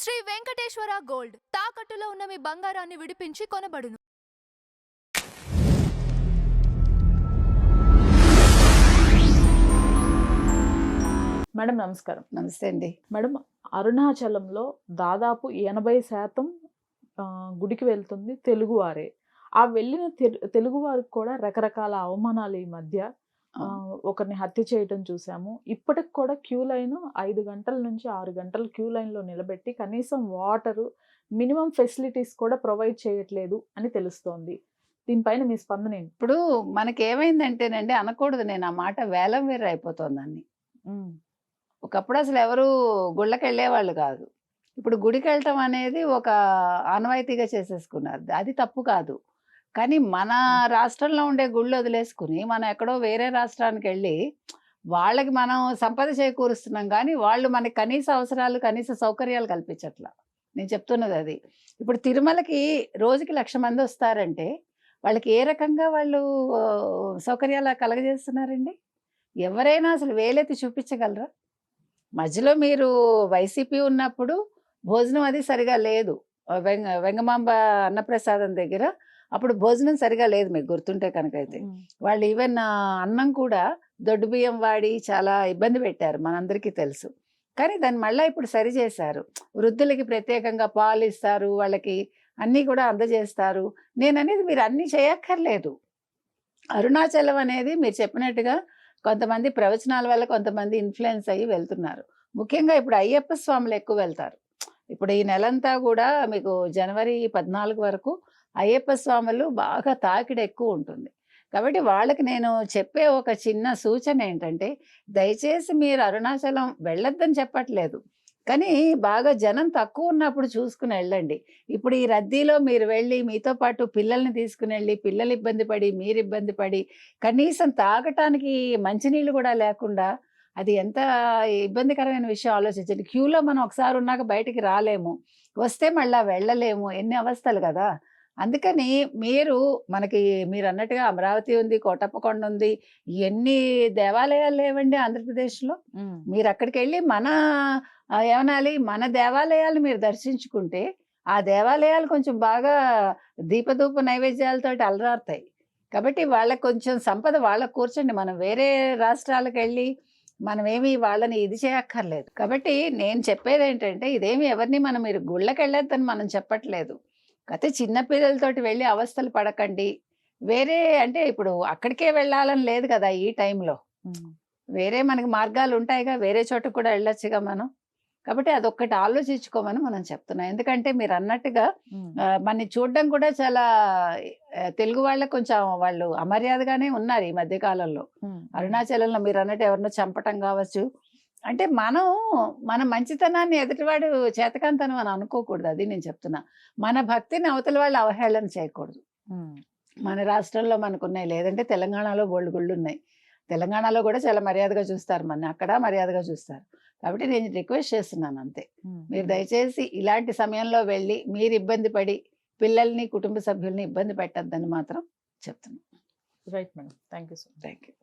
Shri Venkateswara gold తాకట్టులో ఉన్న మీ బంగారాన్ని విడిపించి కొనబడును. మేడం నమస్కారం. నమస్తే అండి. మేడం, అరుణాచలంలో దాదాపు 80% గుడికి వెళ్తుంది తెలుగువారే. ఆ వెళ్ళిన తెలుగు వారికి కూడా రకరకాల అవమానాలు ఈ మధ్య. ఒకరిని హత్య చేయటం చూసాము. ఇప్పటికి కూడా క్యూ లైన్ 5 గంటల నుంచి 6 గంటలు క్యూ లైన్లో నిలబెట్టి కనీసం వాటరు, మినిమం ఫెసిలిటీస్ కూడా ప్రొవైడ్ చేయట్లేదు అని తెలుస్తోంది. దీనిపైన మీ స్పందన ఏంటి? ఇప్పుడు మనకేమైందంటేనండి, అనకూడదు నేను ఆ మాట, వేలం వేరు అయిపోతుందని. ఒకప్పుడు అసలు ఎవరు గుళ్ళకి వెళ్ళేవాళ్ళు కాదు. ఇప్పుడు గుడికి వెళ్ళటం అనేది ఒక ఆనవాయితీగా చేసేసుకున్నారు. అది తప్పు కాదు. కానీ మన రాష్ట్రంలో ఉండే గుళ్ళు వదిలేసుకుని మనం ఎక్కడో వేరే రాష్ట్రానికి వెళ్ళి వాళ్ళకి మనం సంపద చేకూరుస్తున్నాం, కానీ వాళ్ళు మనకి కనీస అవసరాలు, కనీస సౌకర్యాలు కల్పించట్లా. నేను చెప్తున్నది అది. ఇప్పుడు తిరుమలకి రోజుకి 1,00,000 మంది వస్తారంటే వాళ్ళకి ఏ రకంగా వాళ్ళు సౌకర్యాలు కలగజేస్తున్నారండి? ఎవరైనా అసలు వేలెత్తి చూపించగలరా? మధ్యలో మీరు వైసీపీ ఉన్నప్పుడు భోజనం అది సరిగా లేదు. వెంగమాంబ అన్నప్రసాదం దగ్గర అప్పుడు భోజనం సరిగా లేదు, మీకు గుర్తుంటే కనుకైతే. వాళ్ళు ఈవెన్ అన్నం కూడా దొడ్డు బియ్యం వాడి చాలా ఇబ్బంది పెట్టారు, మనందరికీ తెలుసు. కానీ దాన్ని మళ్ళీ ఇప్పుడు సరి చేశారు. వృద్ధులకి ప్రత్యేకంగా పాలు ఇస్తారు, వాళ్ళకి అన్నీ కూడా అందజేస్తారు. నేను అనేది మీరు అన్నీ చేయక్కర్లేదు. అరుణాచలం అనేది మీరు చెప్పినట్టుగా కొంతమంది ప్రవచనాల వల్ల కొంతమంది ఇన్ఫ్లుయెన్స్ అయ్యి వెళ్తున్నారు. ముఖ్యంగా ఇప్పుడు అయ్యప్ప స్వాములు ఎక్కువ వెళ్తారు. ఇప్పుడు ఈ నెలంతా కూడా మీకు జనవరి 14 వరకు అయ్యప్ప స్వాములు బాగా తాకిడి ఎక్కువ ఉంటుంది. కాబట్టి వాళ్ళకి నేను చెప్పే ఒక చిన్న సూచన ఏంటంటే, దయచేసి మీరు అరుణాచలం వెళ్ళొద్దని చెప్పట్లేదు, కానీ బాగా జనం తక్కువ ఉన్నప్పుడు చూసుకుని వెళ్ళండి. ఇప్పుడు ఈ రద్దీలో మీరు వెళ్ళి మీతో పాటు పిల్లల్ని తీసుకుని వెళ్ళి పిల్లలు ఇబ్బంది పడి మీరు ఇబ్బంది పడి కనీసం తాగటానికి మంచినీళ్ళు కూడా లేకుండా అది ఎంత ఇబ్బందికరమైన విషయం ఆలోచించండి. క్యూలో మనం ఒకసారి ఉన్నాక బయటికి రాలేము, వస్తే మళ్ళీ వెళ్ళలేము, ఎన్ని అవస్థలు కదా. అందుకని మీరు అన్నట్టుగా అమరావతి ఉంది, కోటప్పకొండ ఉంది, ఎన్ని దేవాలయాలు లేవండి ఆంధ్రప్రదేశ్లో. మీరు అక్కడికి వెళ్ళి మన దేవాలయాలు మీరు దర్శించుకుంటే ఆ దేవాలయాలు కొంచెం బాగా దీపధూప నైవేద్యాలతో అలరారుతాయి. కాబట్టి వాళ్ళకి కొంచెం సంపద వాళ్ళకు కూర్చోండి. మనం వేరే రాష్ట్రాలకు వెళ్ళి మనమేమి వాళ్ళని ఇది చేయక్కర్లేదు. కాబట్టి నేను చెప్పేది ఏంటంటే, ఇదేమి ఎవరిని మీరు గుళ్ళకి వెళ్ళొద్దని మనం చెప్పట్లేదు. కాకపోతే చిన్నపిల్లలతోటి వెళ్ళి అవస్థలు పడకండి. వేరే అంటే ఇప్పుడు అక్కడికే వెళ్ళాలని లేదు కదా ఈ టైంలో. వేరే మనకి మార్గాలు ఉంటాయిగా, వేరే చోటుకు కూడా వెళ్ళొచ్చుగా మనం. కాబట్టి అదొక్కటి ఆలోచించుకోమని మనం చెప్తున్నాం. ఎందుకంటే మీరు అన్నట్టుగా మనని చూడడం కూడా చాలా తెలుగు వాళ్ళకి కొంచెం వాళ్ళు అమర్యాదగానే ఉన్నారు ఈ మధ్య కాలంలో. అరుణాచలంలో మీరు అన్నట్టు ఎవరినో చంపటం కావచ్చు. అంటే మన మంచితనాన్ని ఎదుటివాడు చేతకాంతనం అని అనుకోకూడదు. అది నేను చెప్తున్నా. మన భక్తిని అవతల వాళ్ళు అవహేళన చేయకూడదు. మన రాష్ట్రంలో మనకున్నాయి, లేదంటే తెలంగాణలో బోల్డ్ గుళ్ళు ఉన్నాయి. తెలంగాణలో కూడా చాలా మర్యాదగా చూస్తారు, మన అక్కడ మర్యాదగా చూస్తారు. కాబట్టి నేను రిక్వెస్ట్ చేస్తున్నాను అంతే. మీరు దయచేసి ఇలాంటి సమయంలో వెళ్ళి మీరు ఇబ్బంది పడి పిల్లల్ని, కుటుంబ సభ్యుల్ని ఇబ్బంది పెట్టద్దని మాత్రం చెప్తున్నాను. Right madam, thank you so much. Thank you.